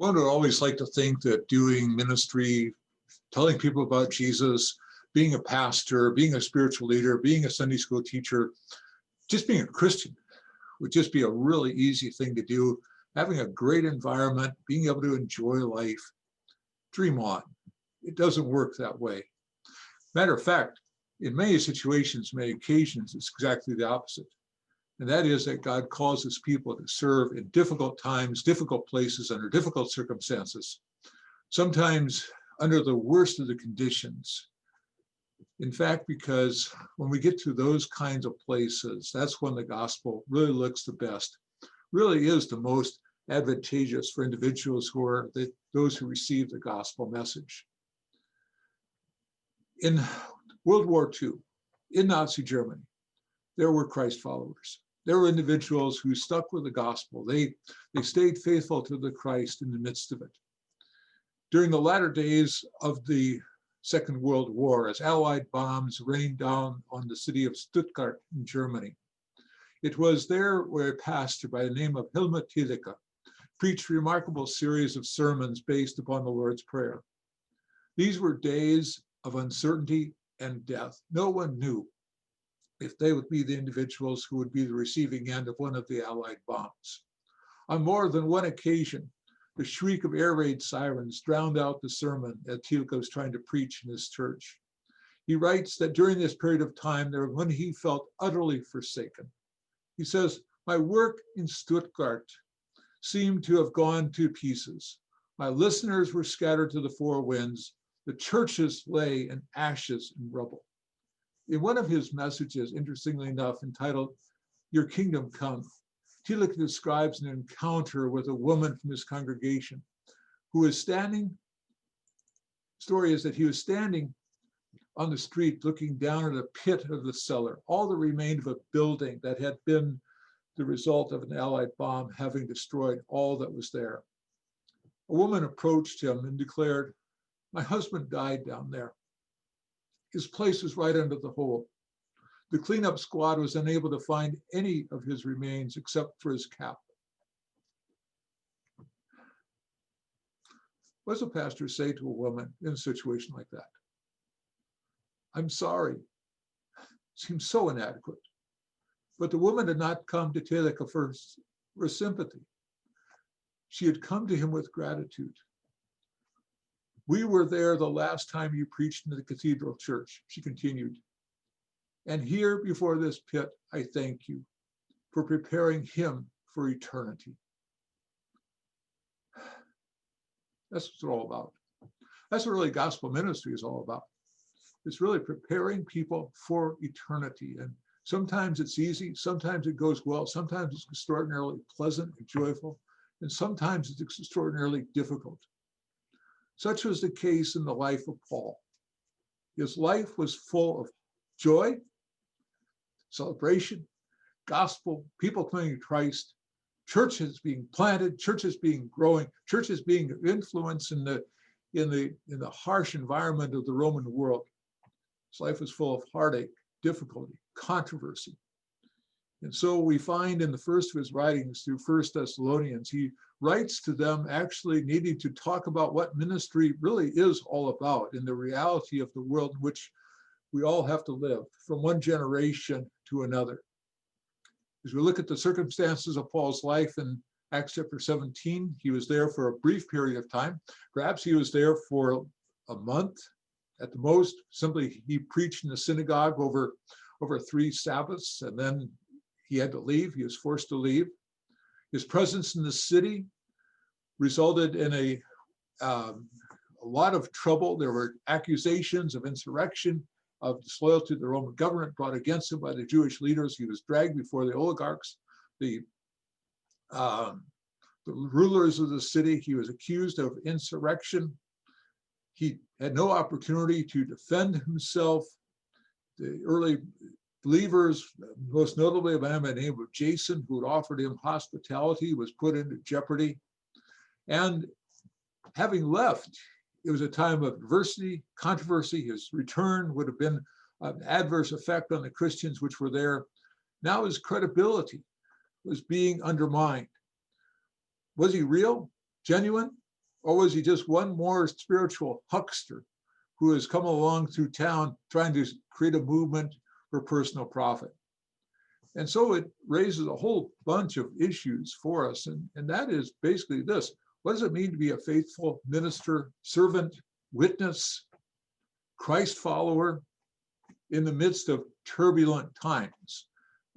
One would always like to think that doing ministry, telling people about Jesus, being a pastor, being a spiritual leader, being a Sunday school teacher, just being a Christian would just be a really easy thing to do. Having a great environment, being able to enjoy life, dream on. It doesn't work that way. Matter of fact, in many situations, many occasions, it's exactly the opposite. And that is that God calls his people to serve in difficult times, difficult places, under difficult circumstances, sometimes under the worst of the conditions. In fact, because when we get to those kinds of places, that's when the gospel really looks the best, really is the most advantageous for individuals who are those who receive the gospel message. In World War II, in Nazi Germany, there were Christ followers. There were individuals who stuck with the gospel. They stayed faithful to the Christ in the midst of it. During the latter days of the Second World War, as Allied bombs rained down on the city of Stuttgart in Germany, it was there where a pastor by the name of Helmut Thielicke preached a remarkable series of sermons based upon the Lord's Prayer. These were days of uncertainty and death. No one knew if they would be the individuals who would be the receiving end of one of the Allied bombs. On more than one occasion, the shriek of air raid sirens drowned out the sermon that Thielicke was trying to preach in his church. He writes that during this period of time, there when he felt utterly forsaken. He says, "My work in Stuttgart seemed to have gone to pieces. My listeners were scattered to the four winds. The churches lay in ashes and rubble." In one of his messages, interestingly enough, entitled, "Your Kingdom Come," Thielicke describes an encounter with a woman from his congregation who is standing, story is that he was standing on the street looking down at a pit of the cellar, all that remained of a building that had been the result of an Allied bomb having destroyed all that was there. A woman approached him and declared, "My husband died down there. His place was right under the hole. The cleanup squad was unable to find any of his remains except for his cap." What does a pastor say to a woman in a situation like that? "I'm sorry." Seems so inadequate. But the woman had not come to Thielicke for sympathy. She had come to him with gratitude. "We were there the last time you preached in the cathedral church," she continued. "And here before this pit, I thank you for preparing him for eternity." That's what it's all about. That's what really gospel ministry is all about. It's really preparing people for eternity. And sometimes it's easy, sometimes it goes well, sometimes it's extraordinarily pleasant and joyful, and sometimes it's extraordinarily difficult. Such was the case in the life of Paul. His life was full of joy, celebration, gospel, people coming to Christ, churches being planted, churches being growing, churches being influenced in the harsh environment of the Roman world. His life was full of heartache, difficulty, controversy. And so we find in the first of his writings through 1 Thessalonians, he writes to them actually needing to talk about what ministry really is all about in the reality of the world in which we all have to live from one generation to another. As we look at the circumstances of Paul's life in Acts chapter 17, he was there for a brief period of time. Perhaps he was there for a month at the most. Simply, he preached in the synagogue over 3 Sabbaths, and then he had to leave. He was forced to leave. His presence in the city resulted in a lot of trouble. There were accusations of insurrection, of disloyalty to the Roman government brought against him by the Jewish leaders. He was dragged before the oligarchs, the rulers of the city. He was accused of insurrection. He had no opportunity to defend himself. The early believers, most notably a man by the name of Jason, who had offered him hospitality, was put into jeopardy. And having left, it was a time of adversity, controversy. His return would have been an adverse effect on the Christians which were there. Now his credibility was being undermined. Was he real, genuine? Or was he just one more spiritual huckster who has come along through town trying to create a movement for personal profit? And so it raises a whole bunch of issues for us. And that is basically this. What does it mean to be a faithful minister, servant, witness, Christ follower in the midst of turbulent times?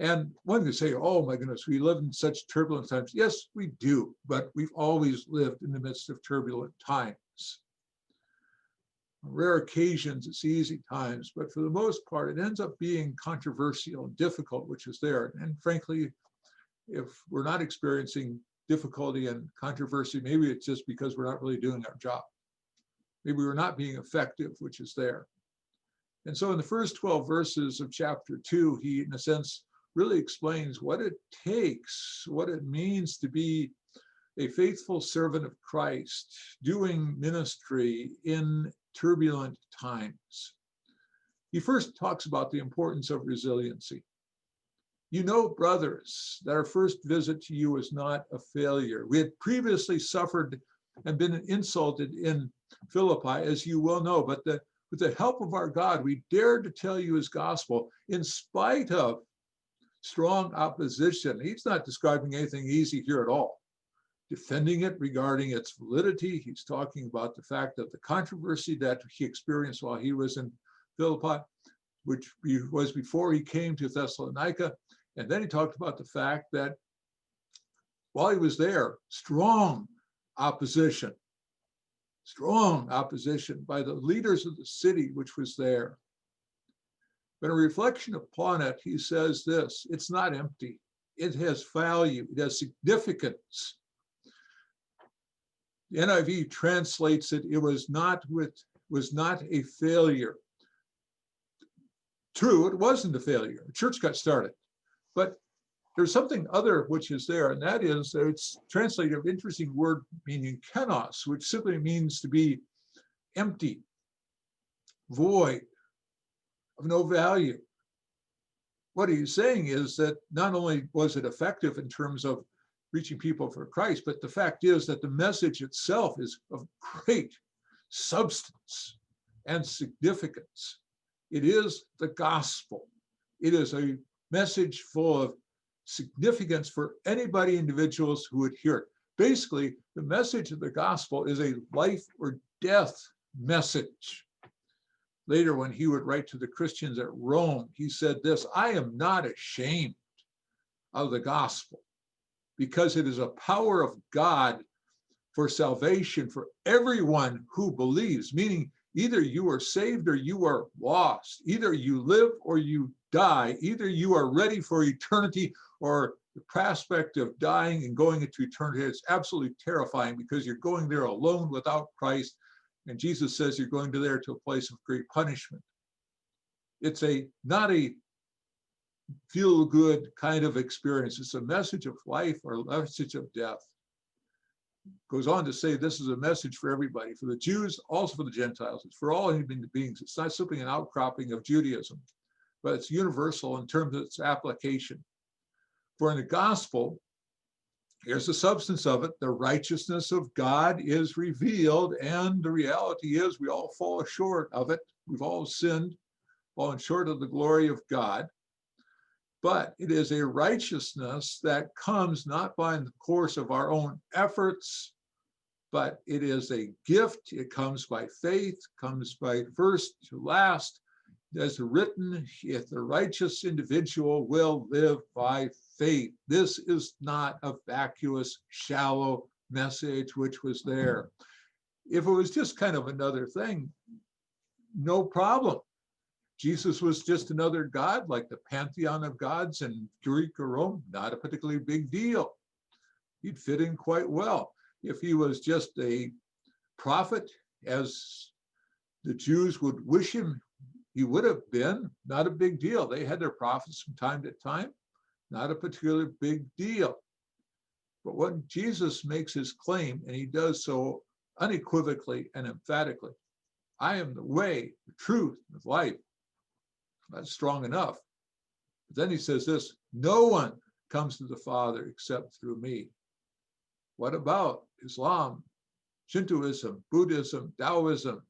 And one could say, oh my goodness, we live in such turbulent times. Yes, we do, but we've always lived in the midst of turbulent times. On rare occasions, it's easy times, but for the most part, it ends up being controversial and difficult, which is there. And frankly, if we're not experiencing difficulty and controversy, maybe it's just because we're not really doing our job. Maybe we're not being effective, which is there. And so in the first 12 verses of chapter 2, he, in a sense, really explains what it takes, what it means to be a faithful servant of Christ, doing ministry in turbulent times. He first talks about the importance of resiliency. You know, brothers, that our first visit to you was not a failure. We had previously suffered and been insulted in Philippi, as you well know, but with the help of our God, we dared to tell you his gospel in spite of strong opposition. He's not describing anything easy here at all. Defending it regarding its validity, he's talking about the fact that the controversy that he experienced while he was in Philippi, which was before he came to Thessalonica. And then he talked about the fact that while he was there, strong opposition by the leaders of the city, which was there. But in reflection upon it, he says this: it's not empty. It has value. It has significance. The NIV translates it, it was not a failure. True, it wasn't a failure. The church got started. But there's something other which is there, and that is that it's translated an interesting word meaning kenos, which simply means to be empty, void, of no value. What he's saying is that not only was it effective in terms of reaching people for Christ, but the fact is that the message itself is of great substance and significance. It is the gospel. It is a message full of significance for anybody, individuals who would hear it. Basically, the message of the gospel is a life or death message. Later, when he would write to the Christians at Rome, he said this: I am not ashamed of the gospel, because it is a power of God for salvation for everyone who believes, meaning either you are saved or you are lost. Either you live or you die. Either you are ready for eternity, or the prospect of dying and going into eternity is absolutely terrifying, because you're going there alone without Christ. And Jesus says you're going there to a place of great punishment. It's not a feel-good kind of experience. It's a message of life or a message of death. Goes on to say this is a message for everybody, for the Jews, also for the Gentiles. It's for all human beings. It's not simply an outcropping of Judaism, but it's universal in terms of its application. For in the gospel, here's the substance of it: the righteousness of God is revealed, and the reality is we all fall short of it. We've all sinned, fallen short of the glory of God. But it is a righteousness that comes not by the course of our own efforts, but it is a gift. It comes by faith, comes by first to last. As written, if the righteous individual will live by faith. This is not a vacuous, shallow message which was there. If it was just kind of another thing, no problem. Jesus was just another god, like the pantheon of gods in Greek or Rome, not a particularly big deal. He'd fit in quite well. If he was just a prophet, as the Jews would wish him, he would have been, not a big deal. They had their prophets from time to time, not a particularly big deal. But when Jesus makes his claim, and he does so unequivocally and emphatically, I am the way, the truth, the life, that's strong enough. But then he says this: no one comes to the Father except through me. What about Islam, Shintoism, Buddhism, Taoism,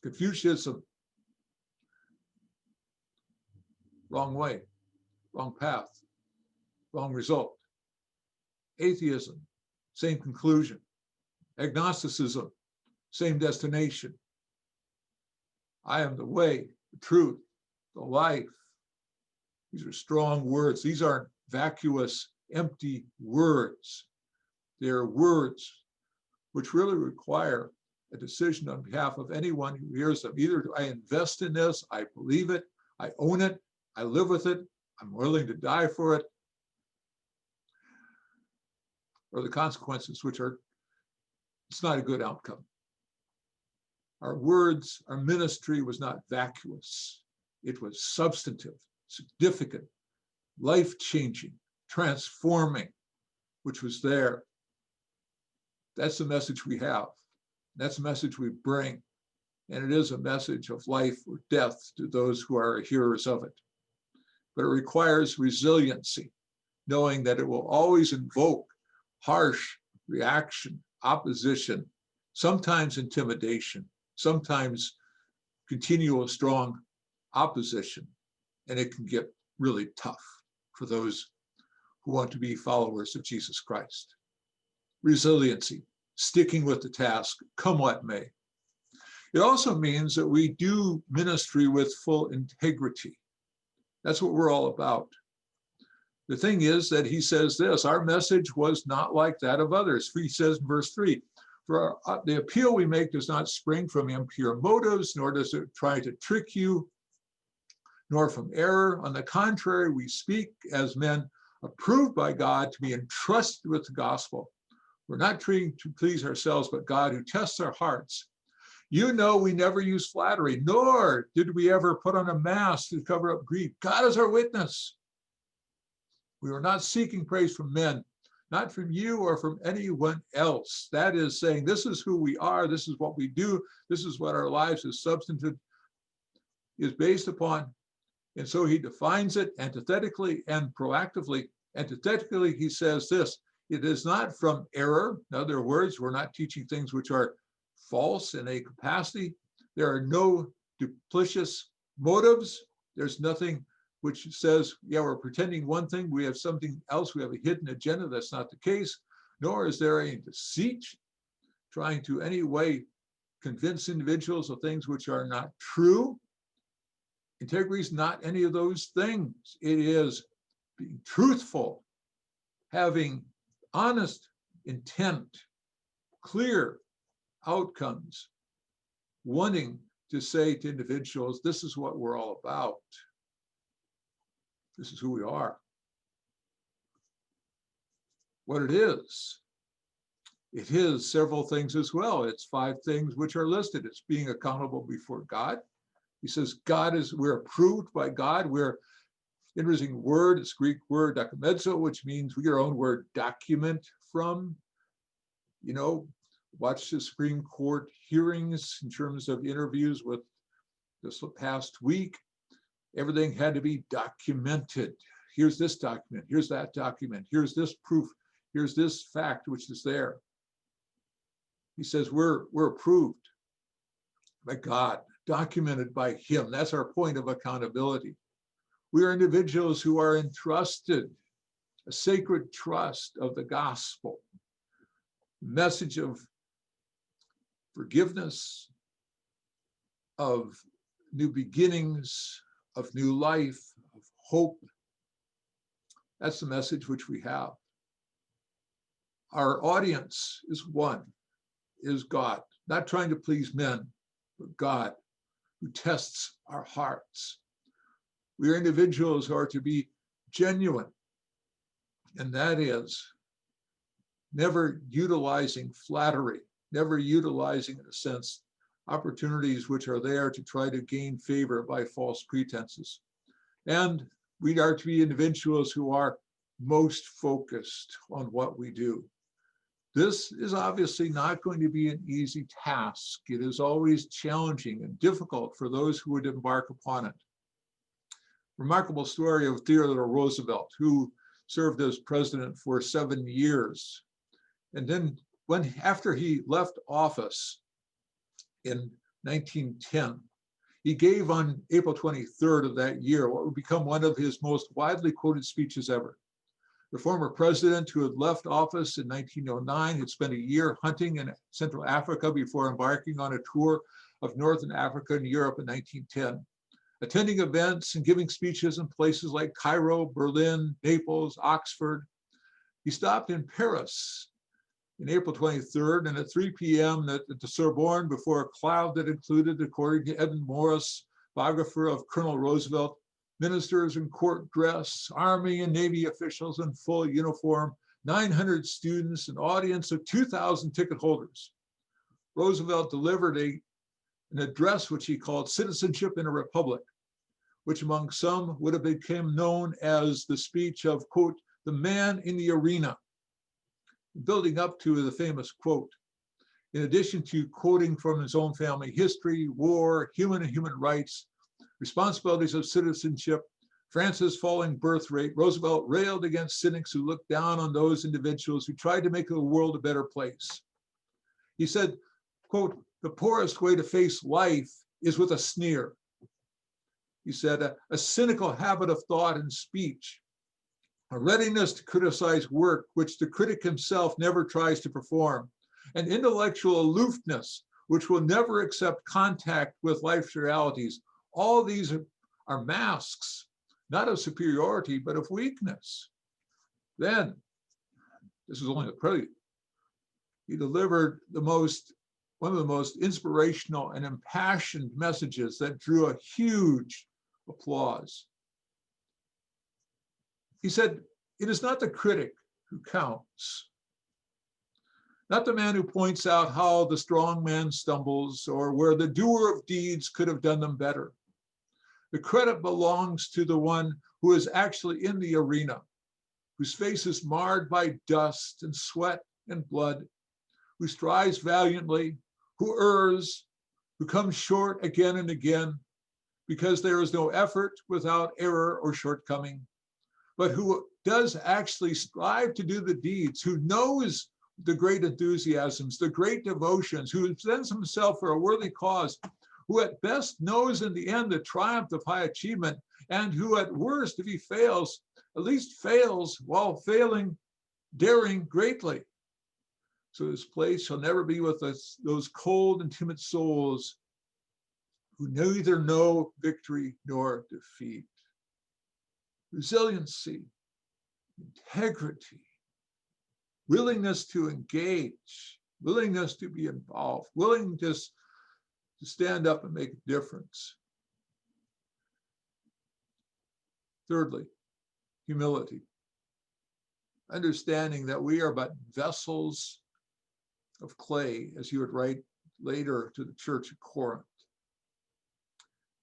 Confucianism. Wrong way, wrong path, wrong result. Atheism, same conclusion. Agnosticism, same destination. I am the way, the truth, the life. These are strong words. These aren't vacuous, empty words. They're words which really require a decision on behalf of anyone who hears them. Either do I invest in this, I believe it, I own it, I live with it, I'm willing to die for it, or the consequences, which are, it's not a good outcome. Our words, our ministry was not vacuous. It was substantive, significant, life-changing, transforming, which was there. That's the message we have. That's the message we bring. And it is a message of life or death to those who are hearers of it. But it requires resiliency, knowing that it will always invoke harsh reaction, opposition, sometimes intimidation, sometimes continual strong opposition. And it can get really tough for those who want to be followers of Jesus Christ. Resiliency, sticking with the task, come what may. It also means that we do ministry with full integrity. That's what we're all about. The thing is that he says this, our message was not like that of others. He says in verse 3, for the appeal we make does not spring from impure motives, nor does it try to trick you, nor from error. On the contrary, we speak as men approved by God to be entrusted with the gospel. We're not trying to please ourselves, but God who tests our hearts. You know, we never use flattery, nor did we ever put on a mask to cover up grief. God is our witness. We were not seeking praise from men, not from you or from anyone else. That is saying, this is who we are, this is what we do, this is what our lives as substantive is based upon. And so he defines it antithetically and proactively. Antithetically, he says this, it is not from error. In other words, we're not teaching things which are false in a capacity. There are no duplicitous motives. There's nothing which says, yeah, we're pretending one thing, we have something else, we have a hidden agenda. That's not the case. Nor is there any deceit, trying to any way convince individuals of things which are not true. Integrity is not any of those things. It is being truthful, having honest intent, clear outcomes, wanting to say to individuals, this is what we're all about. This is who we are. What it is several things as well. It's 5 things which are listed. It's being accountable before God. He says, we're approved by God. We're, interesting word, it's Greek word, documenzo, which means we get our own word document from. You know, watch the Supreme Court hearings in terms of interviews with this past week. Everything had to be documented. Here's this document, here's that document, here's this proof, here's this fact which is there. He says we're approved by God, documented by him. That's our point of accountability. We are individuals who are entrusted a sacred trust of the gospel, message of forgiveness, of new beginnings, of new life, of hope. That's the message which we have. Our audience is one, is God, not trying to please men, but God who tests our hearts. We are individuals who are to be genuine, and that is never utilizing flattery, never utilizing, in a sense, opportunities which are there to try to gain favor by false pretenses. And we are to be individuals who are most focused on what we do. This is obviously not going to be an easy task. It is always challenging and difficult for those who would embark upon it. Remarkable story of Theodore Roosevelt, who served as president for 7 years. And then after he left office in 1910, he gave on April 23rd of that year what would become one of his most widely quoted speeches ever. The former president, who had left office in 1909, had spent a year hunting in Central Africa before embarking on a tour of Northern Africa and Europe in 1910, attending events and giving speeches in places like Cairo, Berlin, Naples, Oxford. He stopped in Paris in April 23rd, and at 3 p.m. at the Sorbonne, before a cloud that included, according to Edmund Morris, biographer of Colonel Roosevelt, ministers in court dress, Army and Navy officials in full uniform, 900 students, an audience of 2,000 ticket holders. Roosevelt delivered an address which he called Citizenship in a Republic, which among some would have become known as the speech of, quote, the man in the arena, building up to the famous quote. In addition to quoting from his own family history, war, human and human rights, responsibilities of citizenship, France's falling birth rate, Roosevelt railed against cynics who looked down on those individuals who tried to make the world a better place. He said, quote, the poorest way to face life is with a sneer. He said, a cynical habit of thought and speech, a readiness to criticize work which the critic himself never tries to perform, an intellectual aloofness which will never accept contact with life's realities. All these are masks, not of superiority, but of weakness. Then, this is only the prelude, he delivered one of the most inspirational and impassioned messages that drew a huge applause. He said, it is not the critic who counts, not the man who points out how the strong man stumbles or where the doer of deeds could have done them better. The credit belongs to the one who is actually in the arena, whose face is marred by dust and sweat and blood, who strives valiantly, who errs, who comes short again and again, because there is no effort without error or shortcoming, but who does actually strive to do the deeds, who knows the great enthusiasms, the great devotions, who sends himself for a worthy cause, who at best knows in the end the triumph of high achievement, and who at worst, if he fails, at least fails while failing, daring greatly. So his place shall never be with us, those cold and timid souls who neither know victory nor defeat. Resiliency, integrity, willingness to engage, willingness to be involved, willingness to stand up and make a difference. Thirdly, humility, understanding that we are but vessels of clay, as he would write later to the church at Corinth.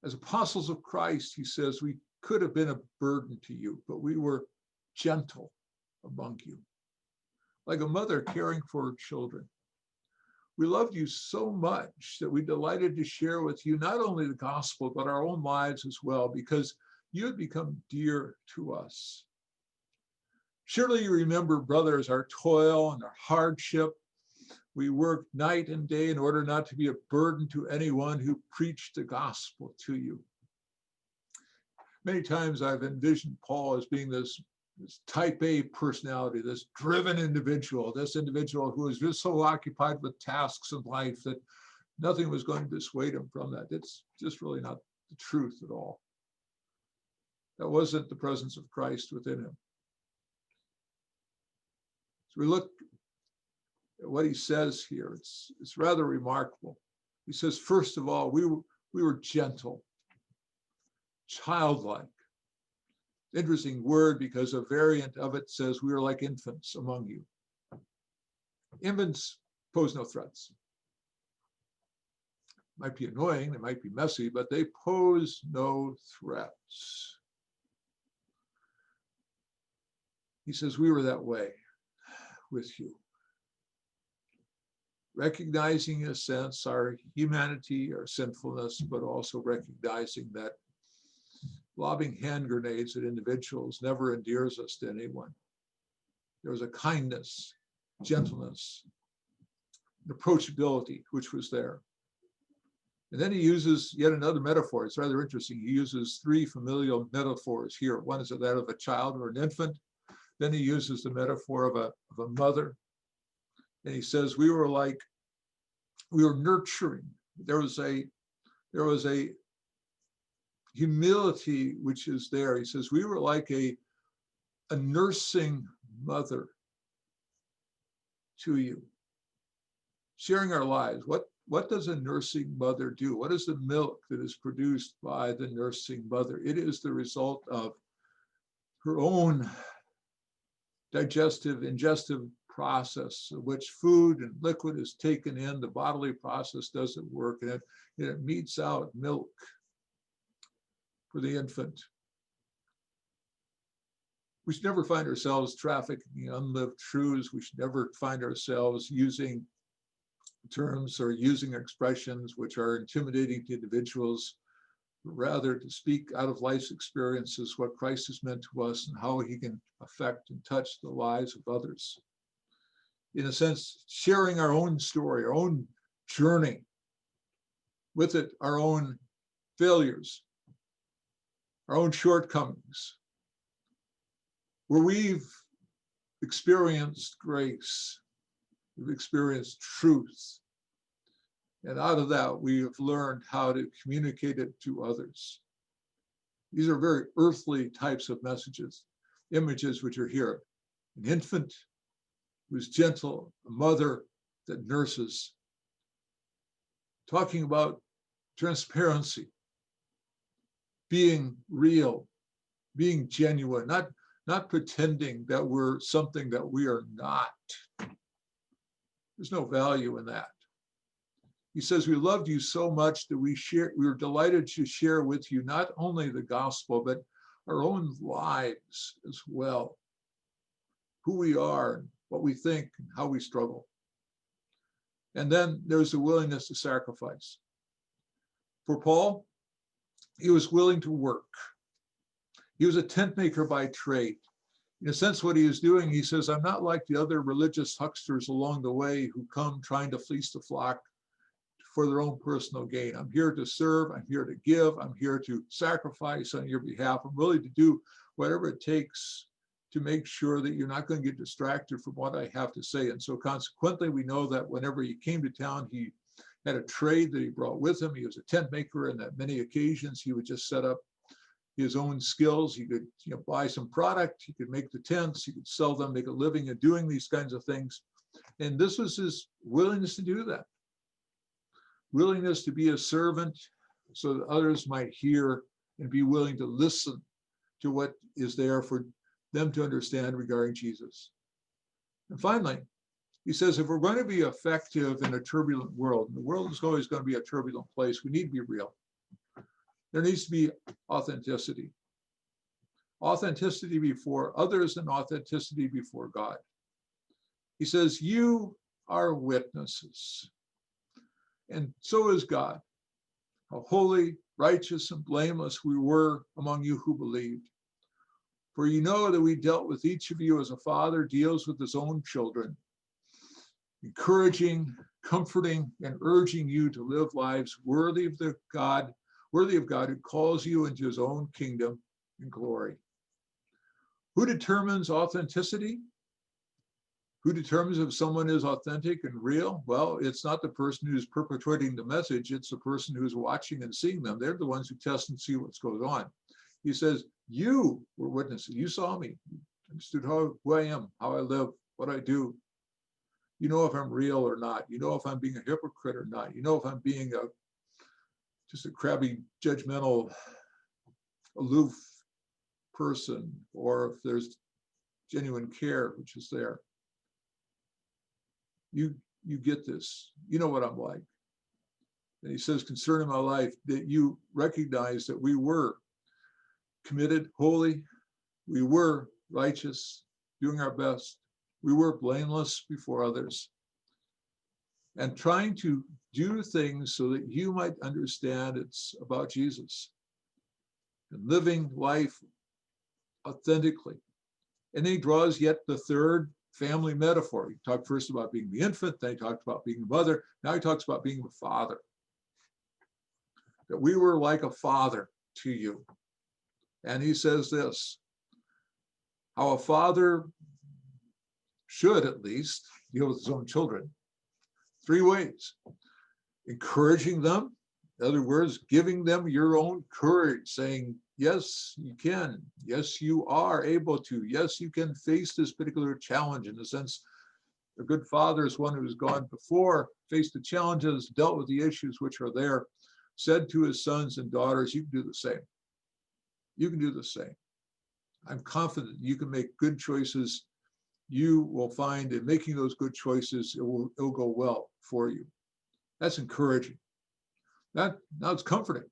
As apostles of Christ, he says, we could have been a burden to you, but we were gentle among you, like a mother caring for her children. We loved you so much that we delighted to share with you not only the gospel, but our own lives as well, because you had become dear to us. Surely you remember, brothers, our toil and our hardship. We worked night and day in order not to be a burden to anyone who preached the gospel to you. Many times I've envisioned Paul as being this type A personality, this driven individual, this individual who was just so occupied with tasks in life that nothing was going to dissuade him from that. It's just really not the truth at all. That wasn't the presence of Christ within him. So we look at what he says here. It's rather remarkable. He says, first of all, we were gentle, childlike. Interesting word, because a variant of it says we were like infants among you. Infants pose no threats. Might be annoying, they might be messy, but they pose no threats. He says we were that way with you. Recognizing, in a sense, our humanity, our sinfulness, but also recognizing that lobbing hand grenades at individuals never endears us to anyone. There was a kindness, gentleness, approachability which was there. And then he uses yet another metaphor. It's rather interesting. He uses three familial metaphors here. One is that of a child or an infant. Then he uses the metaphor of a mother. And he says, we were nurturing. There was a humility which is there. He says, we were like a nursing mother to you, sharing our lives. What does a nursing mother do? What is the milk that is produced by the nursing mother? It is the result of her own ingestive process, in which food and liquid is taken in. The bodily process doesn't work, and it meets out milk for the infant. We should never find ourselves trafficking unlived truths. We should never find ourselves using terms or using expressions which are intimidating to individuals, but rather to speak out of life's experiences what Christ has meant to us and how he can affect and touch the lives of others. In a sense, sharing our own story, our own journey, with it our own failures, our own shortcomings, where we've experienced grace, we've experienced truth, and out of that we have learned how to communicate it to others. These are very earthly types of messages, images which are here. An infant who's gentle, a mother that nurses, talking about transparency, being real, being genuine, not pretending that we're something that we are not. There's no value in that. He says, we loved you so much that we were delighted to share with you not only the gospel, but our own lives as well. Who we are, what we think, and how we struggle. And then there's the willingness to sacrifice. For Paul, he was willing to work. He was a tent maker by trade. In a sense, what he is doing, he says, I'm not like the other religious hucksters along the way who come trying to fleece the flock for their own personal gain. I'm here to serve. I'm here to give. I'm here to sacrifice on your behalf. I'm willing to do whatever it takes to make sure that you're not going to get distracted from what I have to say. And so consequently, we know that whenever he came to town, he had a trade that he brought with him. He was a tent maker, and at many occasions he would just set up his own skills. He could buy some product, he could make the tents, he could sell them, make a living at doing these kinds of things. And this was his willingness to do that. Willingness to be a servant so that others might hear and be willing to listen to what is there for them to understand regarding Jesus. And finally, he says, if we're going to be effective in a turbulent world, and the world is always going to be a turbulent place, we need to be real. There needs to be authenticity. Authenticity before others and authenticity before God. He says, you are witnesses. And so is God. How holy, righteous, and blameless we were among you who believed. For you know that we dealt with each of you as a father deals with his own children, encouraging, comforting, and urging you to live lives worthy of God who calls you into his own kingdom and glory. Who determines authenticity? Who determines if someone is authentic and real? Well, it's not the person who's perpetrating the message, it's the person who's watching and seeing them. They're the ones who test and see what's going on. He says, you were witnesses. You saw me, you understood who I am, how I live, what I do. You know if I'm real or not. You know if I'm being a hypocrite or not. You know if I'm being just a crabby, judgmental, aloof person, or if there's genuine care, which is there. You get this. You know what I'm like. And he says, concerning my life, that you recognize that we were committed, holy, we were righteous, doing our best, we were blameless before others, and trying to do things so that you might understand it's about Jesus and living life authentically. And he draws yet the third family metaphor. He talked first about being the infant, then he talked about being the mother. Now he talks about being the father. That we were like a father to you. And he says this, how a father should at least deal with his own children. 3 ways. Encouraging them. In other words, giving them your own courage, saying, yes, you can. Yes, you are able to. Yes, you can face this particular challenge. In the sense, a good father is one who's gone before, faced the challenges, dealt with the issues which are there, said to his sons and daughters, you can do the same. You can do the same. I'm confident you can make good choices. You will find in making those good choices, it'll go well for you. That's encouraging. Now it's comforting.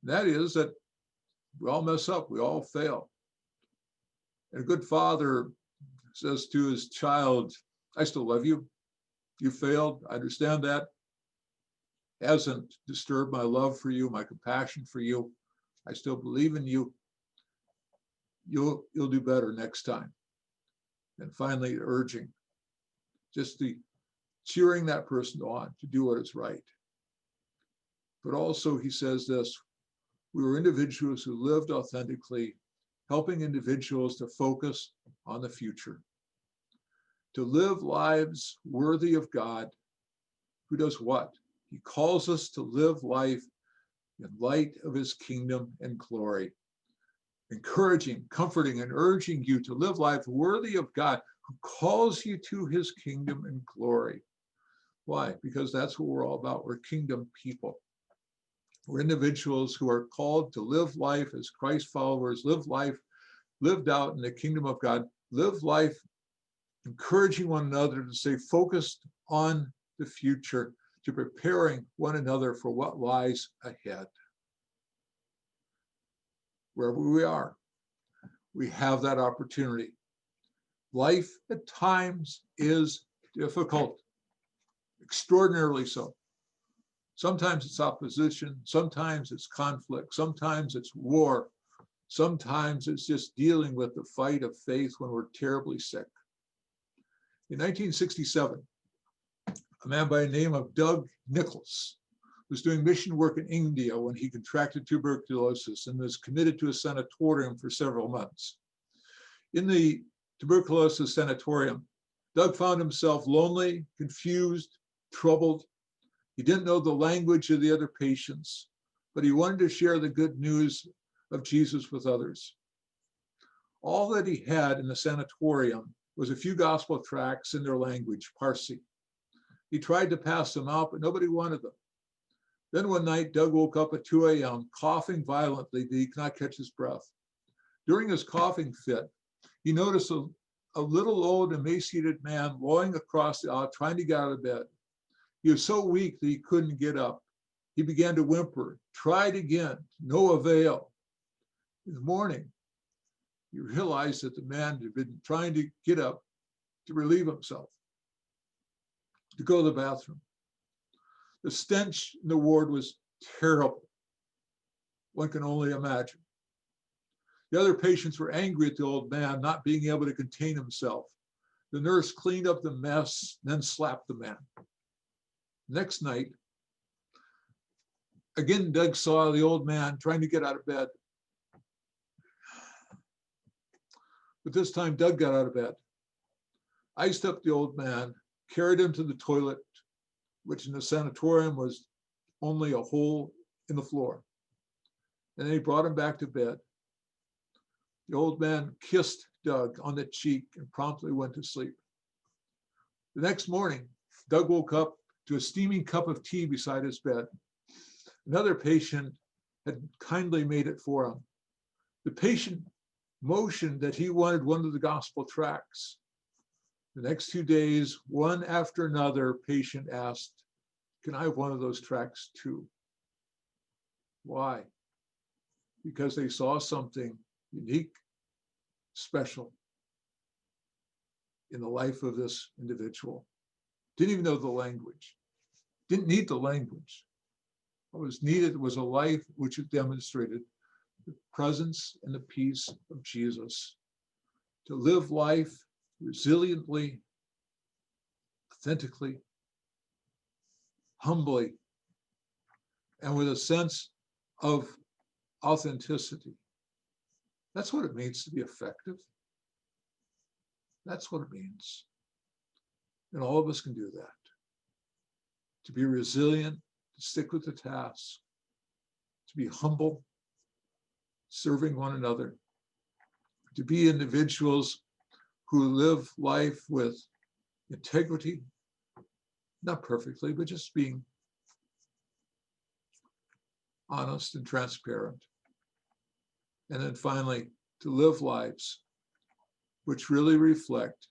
That is that we all mess up, we all fail. And a good father says to his child, I still love you. You failed, I understand that. Hasn't disturbed my love for you, my compassion for you. I still believe in you. You'll do better next time. And finally, urging, just the cheering that person on to do what is right. But also he says this, we were individuals who lived authentically, helping individuals to focus on the future, to live lives worthy of God, who does what? He calls us to live life in light of his kingdom and glory, encouraging, comforting, and urging you to live life worthy of God, who calls you to his kingdom and glory. Why? Because that's what we're all about. We're kingdom people. We're individuals who are called to live life as Christ followers, live life lived out in the kingdom of God, live life encouraging one another to stay focused on the future, to preparing one another for what lies ahead. Wherever we are, we have that opportunity. Life at times is difficult, extraordinarily so. Sometimes it's opposition, sometimes it's conflict, sometimes it's war, sometimes it's just dealing with the fight of faith when we're terribly sick. In 1967, a man by the name of Doug Nichols was doing mission work in India when he contracted tuberculosis and was committed to a sanatorium for several months. In the tuberculosis sanatorium, Doug found himself lonely, confused, troubled. He didn't know the language of the other patients, but he wanted to share the good news of Jesus with others. All that he had in the sanatorium was a few gospel tracts in their language, Parsi. He tried to pass them out, but nobody wanted them. Then one night, Doug woke up at 2 a.m., coughing violently that he could not catch his breath. During his coughing fit, he noticed a little old emaciated man lolling across the aisle, trying to get out of bed. He was so weak that he couldn't get up. He began to whimper, tried again, no avail. In the morning, he realized that the man had been trying to get up to relieve himself, to go to the bathroom. The stench in the ward was terrible. One can only imagine. The other patients were angry at the old man not being able to contain himself. The nurse cleaned up the mess, then slapped the man. Next night, again, Doug saw the old man trying to get out of bed. But this time, Doug got out of bed, iced up the old man, carried him to the toilet, which in the sanatorium was only a hole in the floor. And then he brought him back to bed. The old man kissed Doug on the cheek and promptly went to sleep. The next morning, Doug woke up to a steaming cup of tea beside his bed. Another patient had kindly made it for him. The patient motioned that he wanted one of the gospel tracts. The next 2 days, one after another, patient asked, "Can I have one of those tracts too?" Why? Because they saw something unique, special in the life of this individual. Didn't even know the language. Didn't need the language. What was needed was a life which demonstrated the presence and the peace of Jesus. To live life resiliently, authentically, humbly, and with a sense of authenticity. That's what it means to be effective. That's what it means. And all of us can do that. To be resilient, to stick with the task, to be humble, serving one another, to be individuals who live life with integrity, not perfectly, but just being honest and transparent. And then finally, to live lives which really reflect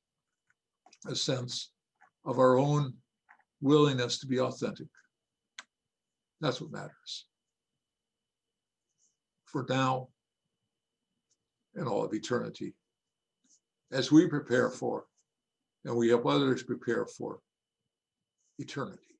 a sense of our own willingness to be authentic. That's what matters for now and all of eternity, as we prepare for, and we help others prepare for eternity.